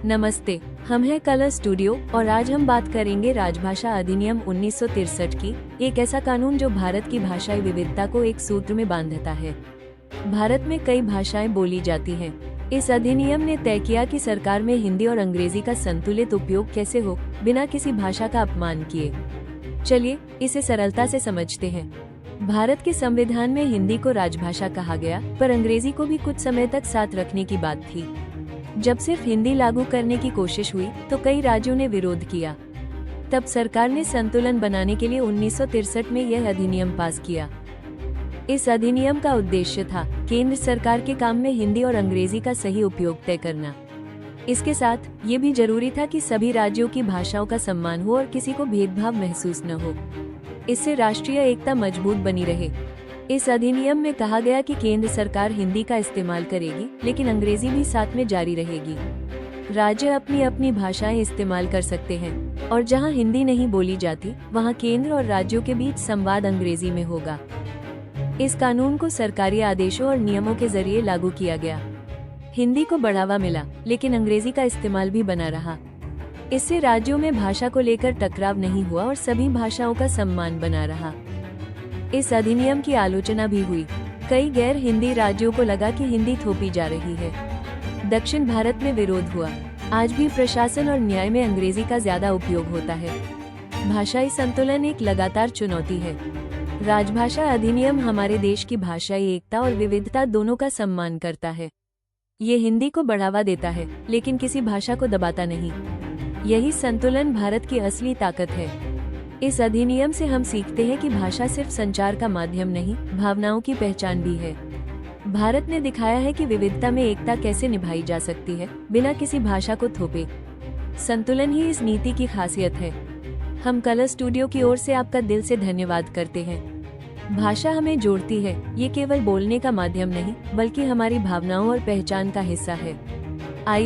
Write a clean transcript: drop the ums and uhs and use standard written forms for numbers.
नमस्ते, हम हैं कलर स्टूडियो और आज हम बात करेंगे राजभाषा अधिनियम 1963 की, एक ऐसा कानून जो भारत की भाषाई विविधता को एक सूत्र में बांधता है। भारत में कई भाषाएं बोली जाती हैं। इस अधिनियम ने तय किया कि सरकार में हिंदी और अंग्रेजी का संतुलित उपयोग कैसे हो, बिना किसी भाषा का अपमान किए। चलिए इसे सरलता से समझते हैं। भारत के संविधान में हिंदी को राजभाषा कहा गया, पर अंग्रेजी को भी कुछ समय तक साथ रखने की बात थी। जब सिर्फ हिंदी लागू करने की कोशिश हुई तो कई राज्यों ने विरोध किया। तब सरकार ने संतुलन बनाने के लिए 1963 में यह अधिनियम पास किया। इस अधिनियम का उद्देश्य था केंद्र सरकार के काम में हिंदी और अंग्रेजी का सही उपयोग तय करना। इसके साथ ये भी जरूरी था कि सभी राज्यों की भाषाओं का सम्मान हो और किसी को भेदभाव महसूस न हो। इससे राष्ट्रीय एकता मजबूत बनी रहे। इस अधिनियम में कहा गया कि केंद्र सरकार हिंदी का इस्तेमाल करेगी, लेकिन अंग्रेजी भी साथ में जारी रहेगी। राज्य अपनी अपनी भाषाएं इस्तेमाल कर सकते हैं और जहां हिंदी नहीं बोली जाती, वहां केंद्र और राज्यों के बीच संवाद अंग्रेजी में होगा। इस कानून को सरकारी आदेशों और नियमों के जरिए लागू किया गया। हिंदी को बढ़ावा मिला, लेकिन अंग्रेजी का इस्तेमाल भी बना रहा। इससे राज्यों में भाषा को लेकर टकराव नहीं हुआ और सभी भाषाओं का सम्मान बना रहा। इस अधिनियम की आलोचना भी हुई। कई गैर हिंदी राज्यों को लगा कि हिंदी थोपी जा रही है। दक्षिण भारत में विरोध हुआ। आज भी प्रशासन और न्याय में अंग्रेजी का ज्यादा उपयोग होता है। भाषाई संतुलन एक लगातार चुनौती है। राजभाषा अधिनियम हमारे देश की भाषाई एकता और विविधता दोनों का सम्मान करता है। ये हिंदी को बढ़ावा देता है, लेकिन किसी भाषा को दबाता नहीं। यही संतुलन भारत की असली ताकत है। इस अधिनियम से हम सीखते हैं कि भाषा सिर्फ संचार का माध्यम नहीं, भावनाओं की पहचान भी है। भारत ने दिखाया है कि विविधता में एकता कैसे निभाई जा सकती है, बिना किसी भाषा को थोपे। संतुलन ही इस नीति की खासियत है। हम कलर स्टूडियो की ओर से आपका दिल से धन्यवाद करते हैं। भाषा हमें जोड़ती है। ये केवल बोलने का माध्यम नहीं, बल्कि हमारी भावनाओं और पहचान का हिस्सा है। आइए